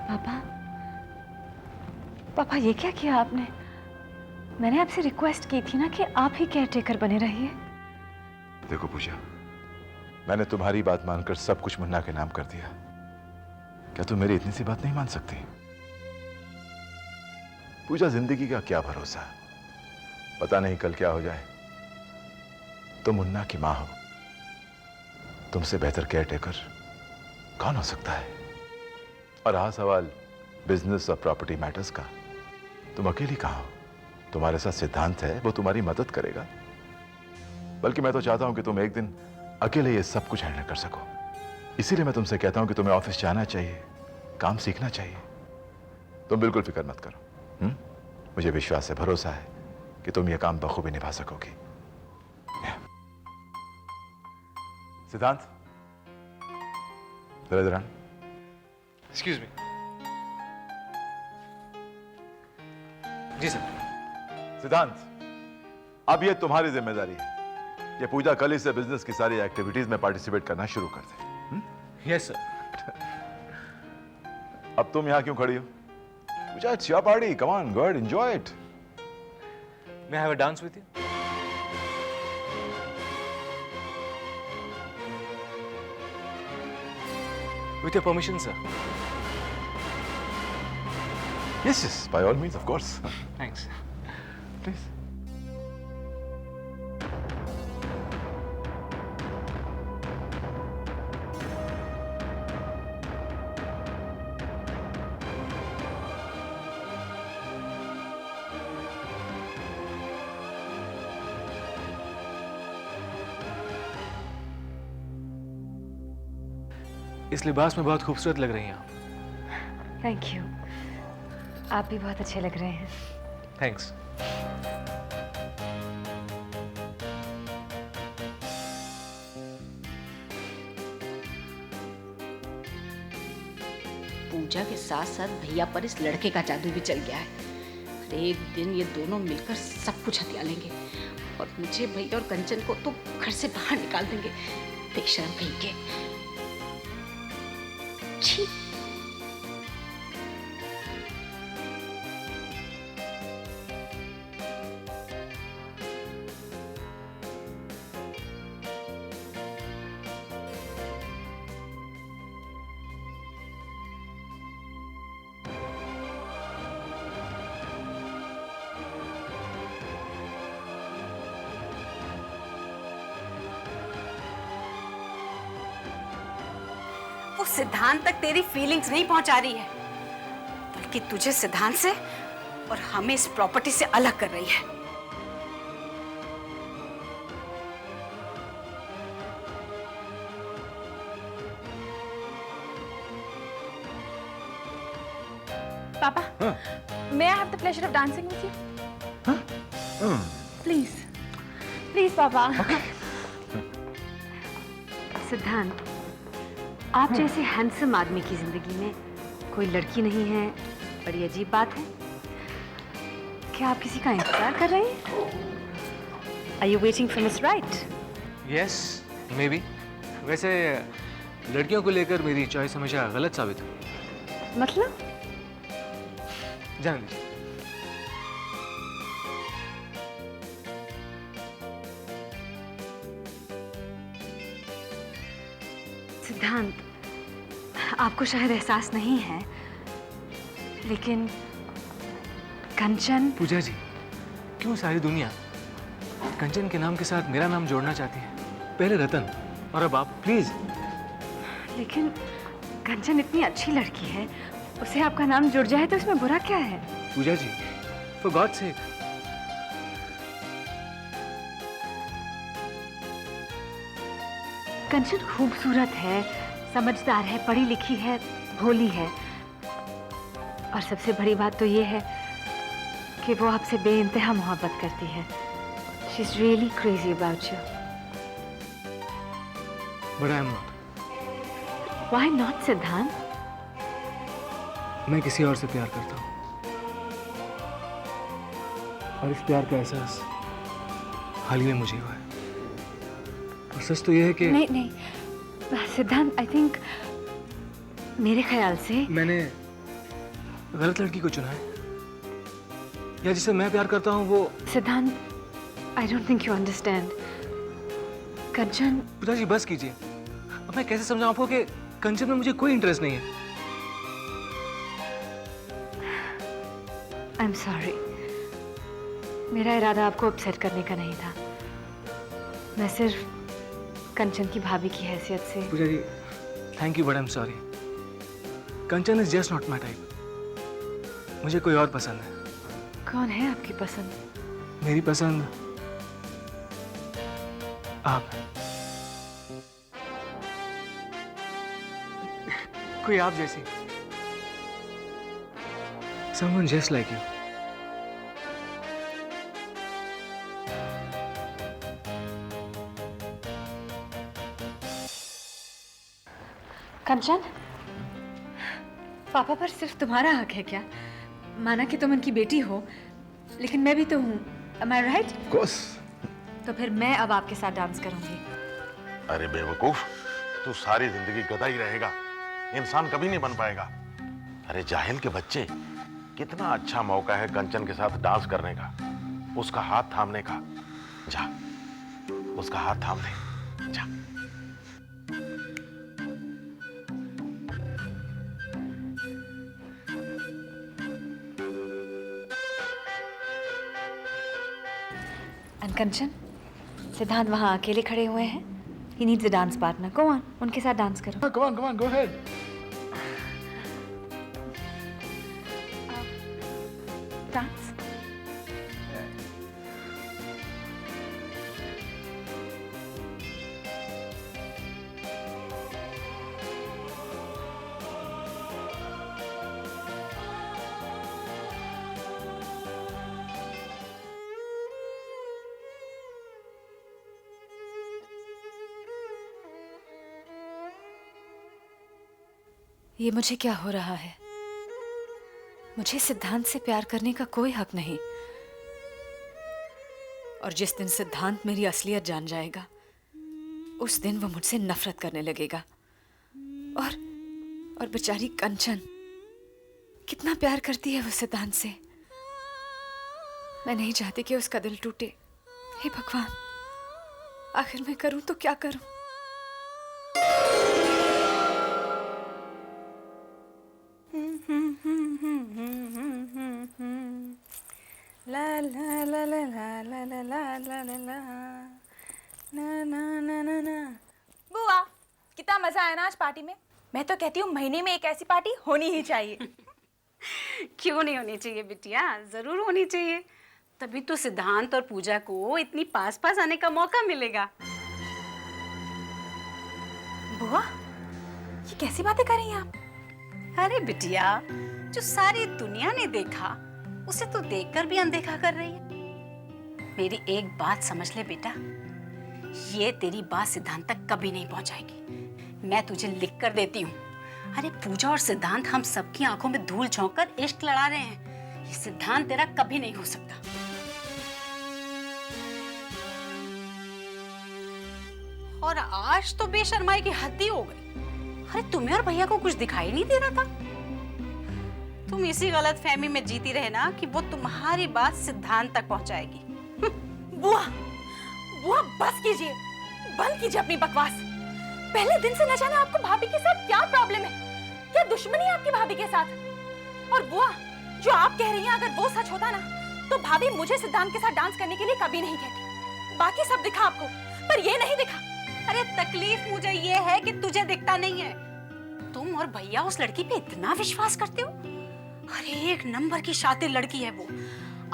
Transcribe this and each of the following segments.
पापा, पापा ये क्या किया आपने? मैंने आपसे रिक्वेस्ट की थी ना कि आप ही केयरटेकर बने रहिए। देखो पूजा, मैंने तुम्हारी बात मानकर सब कुछ मुन्ना के नाम कर दिया। क्या तुम मेरी इतनी सी बात नहीं मान सकती? पूजा, जिंदगी का क्या भरोसा, पता नहीं कल क्या हो जाए। तुम मुन्ना की मां हो, तुमसे बेहतर केयरटेकर कौन हो सकता है? और रहा सवाल बिजनेस और प्रॉपर्टी मैटर्स का, तुम अकेली कहां हो? तुम्हारे साथ सिद्धांत है, वो तुम्हारी मदद करेगा। बल्कि मैं तो चाहता हूं कि तुम एक दिन अकेले ये सब कुछ हैंडल कर सको। इसीलिए मैं तुमसे कहता हूं कि तुम्हें ऑफिस जाना चाहिए, काम सीखना चाहिए। तुम बिल्कुल फिक्र मत करो। मुझे विश्वास है, भरोसा है कि तुम ये काम बखूबी निभा सकोगी। सिद्धांत, जरा इधर आना। Excuse me. जी सर। सिद्धांत, अब ये तुम्हारी जिम्मेदारी है। ये पूजा कल ही से बिजनेस की सारी एक्टिविटीज में पार्टिसिपेट करना शुरू कर दे। Yes sir. अब तुम यहां क्यों खड़ी हो? Pooja, it's your party, come on, go ahead, enjoy it. May I have a dance with you? With your permission sir. Yes, yes, by all means, of course. Thanks. Please. इस लिबास में बहुत खूबसूरत लग रही हैं आप। थैंक यू, आप भी बहुत अच्छे लग रहे हैं। थैंक्स। पूजा के साथ साथ भैया पर इस लड़के का जादू भी चल गया है। अरे एक दिन ये दोनों मिलकर सब कुछ हथिया लेंगे और मुझे भैया और कंचन को तो घर से बाहर निकाल देंगे। बेशर्म कहीं के। छी। वो सिद्धांत तक तेरी फीलिंग्स नहीं पहुंचा रही है, बल्कि तुझे सिद्धांत से और हमें इस प्रॉपर्टी से अलग कर रही है। पापा, may I have the pleasure of dancing with you? Please, please, पापा। सिद्धांत, आप जैसे हैंडसम आदमी की जिंदगी में कोई लड़की नहीं है, बड़ी अजीब बात है। क्या आप किसी का इंतजार कर रहे हैं? Are you waiting for Miss Right? Yes, may be. वैसे लड़कियों को लेकर मेरी चॉइस हमेशा गलत साबित हुई। मतलब? जान दीजिए। सिद्धांत, आपको शायद एहसास नहीं है, लेकिन कंचन। पूजा जी, क्यों सारी दुनिया कंचन के नाम के साथ मेरा नाम जोड़ना चाहती है? पहले रतन और अब आप, प्लीज। लेकिन कंचन इतनी अच्छी लड़की है, उसे आपका नाम जुड़ जाए तो इसमें बुरा क्या है? पूजा जी, फॉर गॉड सेक। कंचन खूबसूरत है, समझदार है, पढ़ी लिखी है, भोली है, और सबसे बड़ी बात तो ये है कि वो आपसे बेइंतहा मोहब्बत करती है। She is really crazy about you. But I am not. Why not, सिद्धांत? मैं किसी और से प्यार करता हूँ, और इस प्यार का एहसास हाल ही में मुझे हुआ है। और सच तो यह है कि नहीं सिद्धांत, आई थिंक, मेरे ख्याल से मैंने गलत लड़की को चुना है, या जिसे मैं प्यार करता हूँ वो। Siddhant, I don't think you understand. Kanchan, पिताजी बस कीजिए। अब मैं कैसे समझाऊं आपको कि कंचन में मुझे कोई इंटरेस्ट नहीं है। आई एम सॉरी, मेरा इरादा आपको अपसेट करने का नहीं था। मैं सिर्फ कंचन की भाभी की हैसियत से। Pooja ji, thank you but I am sorry. Kanchan is just not my type. मुझे कोई और पसंद है। कौन है आपकी पसंद? मेरी पसंद आप हैं। कोई आप जैसी, someone just like you. कंचन, पापा पर सिर्फ तुम्हारा हक है क्या? माना कि तुम उनकी बेटी हो, लेकिन मैं भी तो हूँ। Am I right? Of course. तो फिर मैं अब आपके साथ डांस करूंगी। अरे बेवकूफ, तू सारी जिंदगी गधा ही रहेगा, इंसान कभी नहीं बन पाएगा। अरे जाहिल के बच्चे, कितना अच्छा मौका है कंचन के साथ डांस करने का, उसका हाथ थामने का। जा, उसका हाथ थाम ले, जा। कंचन, सिद्धांत वहाँ अकेले खड़े हुए हैं। He needs a dance partner. Go on, उनके साथ डांस करो। Come on, go ahead. Dance. ये मुझे क्या हो रहा है? मुझे सिद्धांत से प्यार करने का कोई हक नहीं। और जिस दिन सिद्धांत मेरी असलियत जान जाएगा, उस दिन वो मुझसे नफरत करने लगेगा। और बेचारी कंचन, कितना प्यार करती है वो सिद्धांत से। मैं नहीं चाहती कि उसका दिल टूटे। हे भगवान, आखिर मैं करूं तो क्या करूं? ला ला ला ला ला ला ला ला ला ला ला ना ना ना ना ना। बुआ, कितना मजा आया ना आज पार्टी में। मैं तो कहती हूँ महीने में एक ऐसी पार्टी होनी ही चाहिए। क्यों नहीं होनी चाहिए बिटिया, जरूर होनी चाहिए। तभी तो सिद्धांत और पूजा को इतनी पास पास आने का मौका मिलेगा। बुआ, ये कैसी बातें कर रही हैं आप? अरे बिटिया, जो सारी दुनिया ने देखा उसे तो देखकर भी अनदेखा कर रही है। मेरी एक बात समझ ले बेटा, ये तेरी बात सिद्धांत तक कभी नहीं पहुंचाएगी। मैं तुझे लिख कर देती हूँ। अरे पूजा और सिद्धांत हम सबकी आंखों में धूल झोंककर इश्क लड़ा रहे हैं। ये सिद्धांत तेरा कभी नहीं हो सकता। और आज तो बेशर्माई की हद ही हो गई। अरे तुम्हें और भैया को कुछ दिखाई नहीं दे रहा था? तुम इसी गलत फहमी में जीती रहे ना कि वो तुम्हारी बात सिद्धांत तक पहुंचाएगी। बुआ, बुआ बस कीजिए, बंद कीजिए अपनी बकवास। पहले दिन से न जाने आपको भाभी के साथ क्या प्रॉब्लम है, क्या दुश्मनी है आपकी भाभी के साथ। और बुआ, जो आप कह रही हैं अगर वो सच होता ना, तो भाभी मुझे सिद्धांत के साथ डांस करने के लिए कभी नहीं कहती। बाकी सब दिखा आपको, पर ये नहीं दिखा। अरे तकलीफ मुझे ये है कि तुझे दिखता नहीं है। तुम और भैया उस लड़की पे इतना विश्वास करते हो। अरे एक नंबर की शातिर लड़की है वो।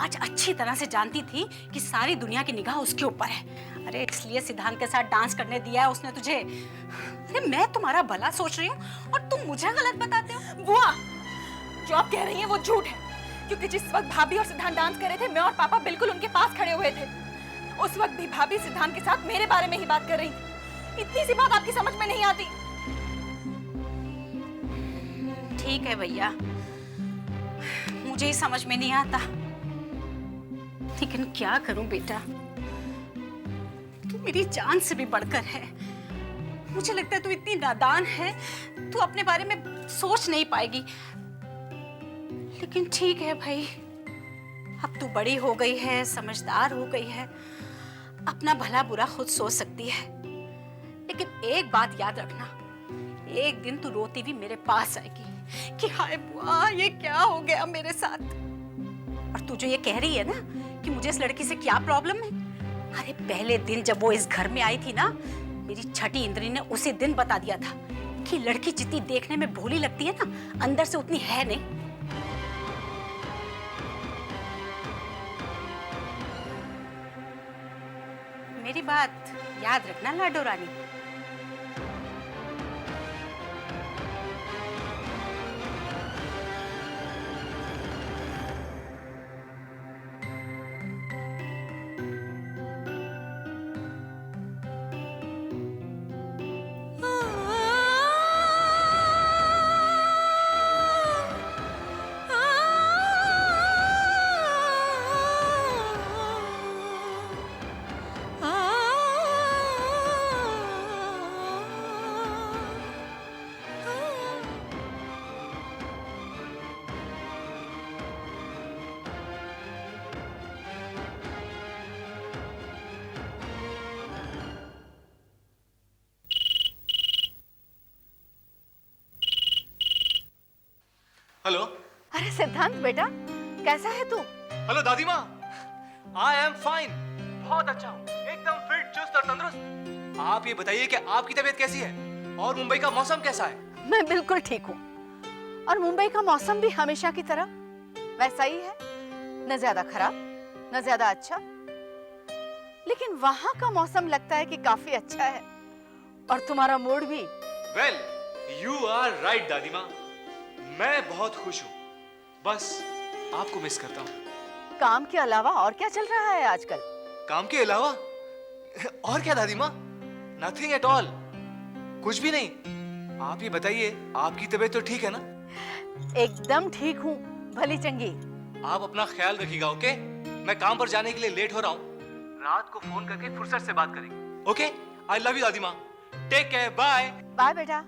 आज अच्छी तरह से जानती थी कि सारी दुनिया की निगाह उसके ऊपर है। अरे इसलिए सिद्धांत के साथ डांस करने दिया है उसने तुझे। अरे मैं तुम्हारा भला सोच रही हूँ और तुम मुझे गलत बताते हो। बुआ, जो आप कह रही हैं वो झूठ है, क्योंकि जिस वक्त भाभी और सिद्धांत डांस कर रहे थे, मैं और पापा बिल्कुल उनके पास खड़े हुए थे। उस वक्त भी भाभी सिद्धांत के साथ मेरे बारे में ही बात कर रही थी। इतनी सी बात आपकी समझ में नहीं आती? ठीक है भैया, मुझे ही समझ में नहीं आता, लेकिन क्या करूं बेटा, तू मेरी जान से भी बढ़कर है। मुझे लगता है तू इतनी नादान है, तू अपने बारे में सोच नहीं पाएगी। लेकिन ठीक है भाई, अब तू बड़ी हो गई है, समझदार हो गई है, अपना भला बुरा खुद सोच सकती है। लेकिन एक बात याद रखना, एक दिन तू रोती हुई मेरे पास आएगी कि हाय बुआ ये क्या हो गया मेरे साथ। और तू जो ये कह रही है ना कि मुझे इस लड़की से क्या प्रॉब्लम है, अरे पहले दिन जब वो इस घर में आई थी ना, मेरी छठी इंद्री ने उसी दिन बता दिया था कि लड़की जितनी देखने में भोली लगती है ना, अंदर से उतनी है नहीं। मेरी बात याद रखना लाडो रानी। हेलो। अरे सिद्धांत बेटा, कैसा है तू? हेलो दादी माँ, आई एम फाइन, बहुत अच्छा हूँ, एकदम फिट, चुस्त और तंदुरुस्त। आप ये बताइए कि आपकी तबीयत कैसी है और मुंबई का मौसम कैसा है? मैं बिल्कुल ठीक हूँ, और मुंबई का मौसम भी हमेशा की तरह वैसा ही है, न ज्यादा खराब न ज्यादा अच्छा। लेकिन वहां का मौसम लगता है कि काफी अच्छा है, और तुम्हारा मूड भी। वेल, यू आर राइट दादी माँ, मैं बहुत खुश हूँ, बस आपको मिस करता हूँ। काम के अलावा और क्या चल रहा है आजकल? काम के अलावा और क्या दादी माँ? नथिंग एट ऑल, कुछ भी नहीं। आप ये बताइए, आपकी तबीयत तो ठीक है ना? एकदम ठीक हूँ, भली चंगी। आप अपना ख्याल रखिएगा, ओके? मैं काम पर जाने के लिए लेट हो रहा हूँ, रात को फोन करके फुर्सत से बात करेंगे, ओके? आई लव यू दादी माँ, टेक केयर, बाय। बाय बेटा।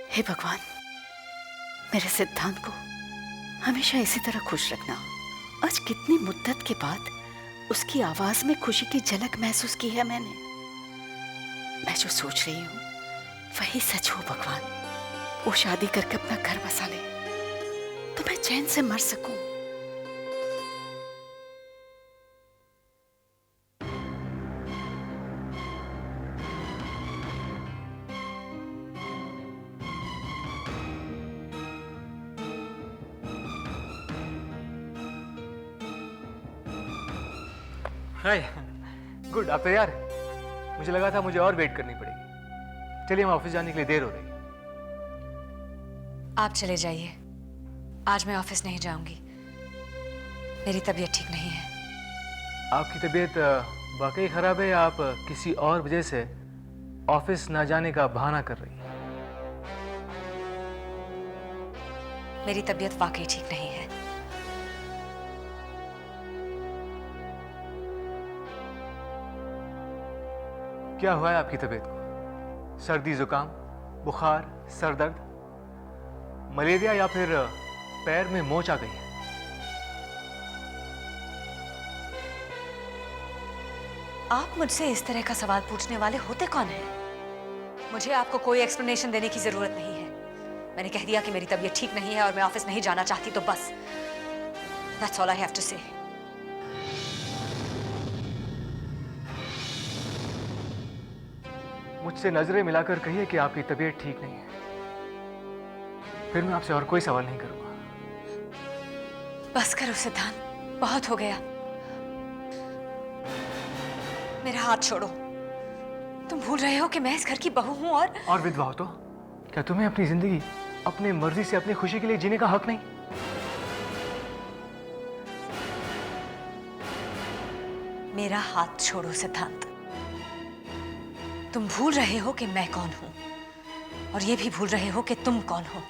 हे भगवान, मेरे सिद्धांत को हमेशा इसी तरह खुश रखना। आज कितनी मुद्दत के बाद उसकी आवाज में खुशी की झलक महसूस की है मैंने। मैं जो सोच रही हूँ वही सच हो भगवान। वो शादी करके अपना घर बसा ले तो मैं चैन से मर सकूं। हाय, गुड, आप तैयार हैं? मुझे लगा था मुझे और वेट करनी पड़ेगी। चलिए, हम ऑफिस जाने के लिए देर हो रही है। आप चले जाइए, आज मैं ऑफिस नहीं जाऊंगी, मेरी तबीयत ठीक नहीं है। आपकी तबीयत वाकई खराब है या आप किसी और वजह से ऑफिस ना जाने का बहाना कर रही हैं? मेरी तबीयत वाकई ठीक नहीं है। क्या हुआ है आपकी तबीयत को? सर्दी, जुकाम, बुखार, सर दर्द, मलेरिया या फिर पैर में मोच आ गई है? आप मुझसे इस तरह का सवाल पूछने वाले होते कौन हैं? मुझे आपको कोई एक्सप्लेनेशन देने की जरूरत नहीं है। मैंने कह दिया कि मेरी तबीयत ठीक नहीं है और मैं ऑफिस नहीं जाना चाहती, तो बस। That's all I have to say. मुझसे नजरें मिलाकर कहिए कि आपकी तबीयत ठीक नहीं है, फिर मैं आपसे और कोई सवाल नहीं करूंगा। बस करो सिद्धांत, बहुत हो गया। मेरा हाथ छोड़ो। तुम भूल रहे हो कि मैं इस घर की बहू हूं और विधवा हो तो क्या तुम्हें अपनी जिंदगी अपनी मर्जी से अपनी खुशी के लिए जीने का हक नहीं? मेरा हाथ छोड़ो सिद्धांत। तुम भूल रहे हो कि मैं कौन हूं, और ये भी भूल रहे हो कि तुम कौन हो।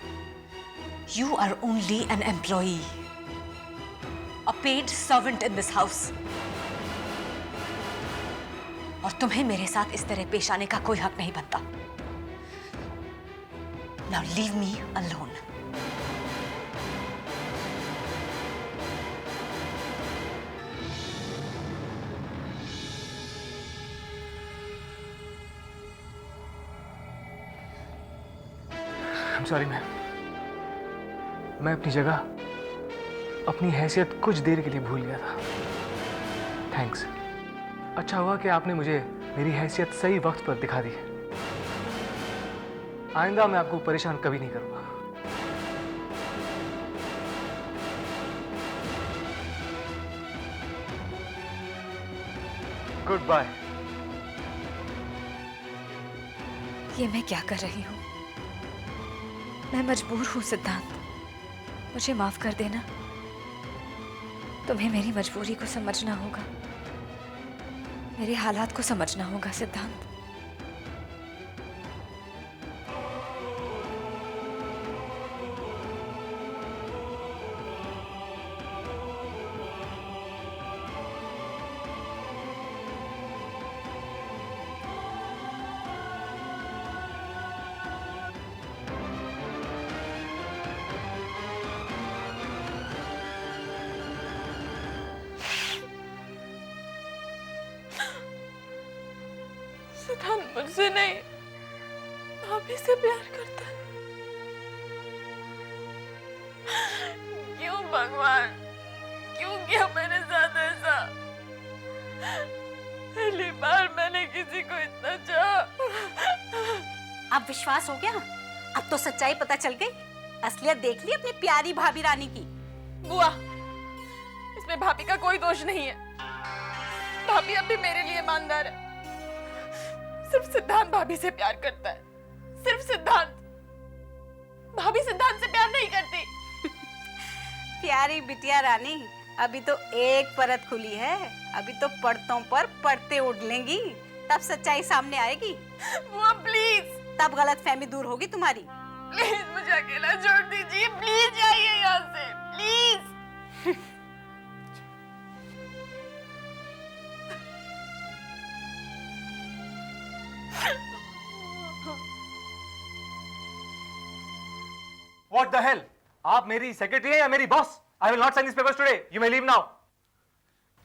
You are only an employee, a paid servant in this house. और तुम्हें मेरे साथ इस तरह पेश आने का कोई हक नहीं बनता। Now leave me alone. I'm sorry ma'am, मैं अपनी जगह, अपनी हैसियत कुछ देर के लिए भूल गया था। थैंक्स। अच्छा हुआ कि आपने मुझे मेरी हैसियत सही वक्त पर दिखा दी। आइंदा मैं आपको परेशान कभी नहीं करूंगा। Good bye. ये मैं क्या कर रही हूँ? मैं मजबूर हूँ सिद्धांत, मुझे माफ कर देना। तुम्हें मेरी मजबूरी को समझना होगा, मेरे हालात को समझना होगा सिद्धांत। सिद्धांत मुझसे नहीं, भाभी से प्यार करता है। क्यों भगवान, क्यों किया मेरे साथ ऐसा? पहली बार मैंने किसी को इतना चाहा। अब विश्वास हो गया? अब तो सच्चाई पता चल गई, असलियत देख ली अपनी प्यारी भाभी रानी की। बुआ, इसमें भाभी का कोई दोष नहीं है। भाभी अब भी मेरे लिए ईमानदार है। सिर्फ सिद्धांत भाभी से प्यार करता है, सिर्फ सिद्धांत। भाभी सिद्धांत से प्यार नहीं करती। प्यारी बिटिया रानी, अभी तो एक परत खुली है, अभी तो परतों पर परतें उड़ लेंगी, तब सच्चाई सामने आएगी। बुआ प्लीज, तब गलतफहमी दूर होगी तुम्हारी। प्लीज मुझे अकेला छोड़ दीजिए, प्लीज जाइए यहाँ से, प्लीज। What the hell? आप मेरी सेक्रेटरी हैं या मेरी boss? I will not sign these papers today. You may leave now.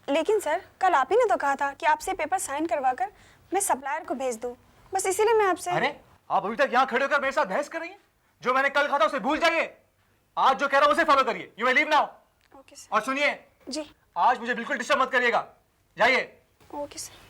लेकिन सर, कल आप ही ने तो कहा था कि आपसे पेपर साइन करवाकर मैं सप्लायर को भेज दूं। बस इसीलिए मैं आपसे। अरे, आप अभी तक यहाँ खड़े होकर मेरे साथ बहस कर रही हैं? जो मैंने कल कहा था उसे भूल जाइए। आज जो कह रहा हूँ उसे फॉलो करिए। You may leave now. Okay sir. और सुनिए, जी। आज मुझे बिल्कुल डिस्टर्ब मत करिएगा। जाइए। Okay sir.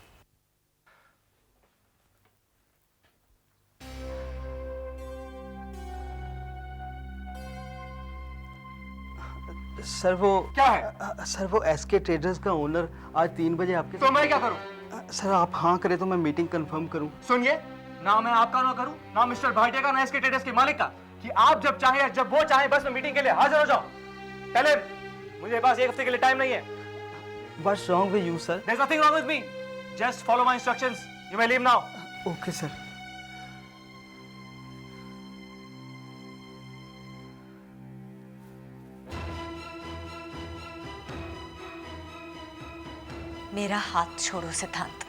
सर वो क्या है? सर वो एसके ट्रेडर्स का ओनर आज 3 बजे आपके तो मैं क्या करूं? सर आप हाँ करें तो मैं मीटिंग कंफर्म करूं। सुनिए, ना मैं आपका ना करूं, ना मिस्टर भाटिया का, ना एसके ट्रेडर्स के मालिक का, कि आप जब चाहे या जब वो चाहे बस मैं मीटिंग के लिए हाजिर हो जाऊं। पहले मुझे पास 1 हफ्ते के लिए टाइम नहीं है। What's wrong with you, sir? There's nothing wrong with me. Just follow my instructions. You may leave now. Okay sir. मेरा हाथ छोड़ो सिद्धांत।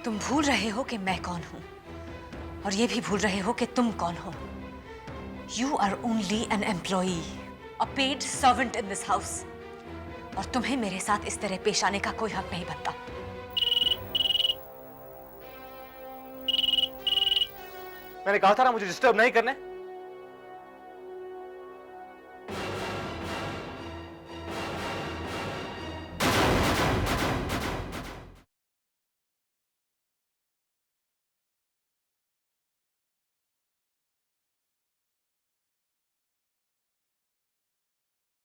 तुम भूल रहे हो कि मैं कौन हूं, और ये भी भूल रहे हो कि तुम कौन हो। You are only an employee, a paid servant in this house. और तुम्हें मेरे साथ इस तरह पेश आने का कोई हक नहीं बनता। मैंने कहा था ना मुझे डिस्टर्ब नहीं करने।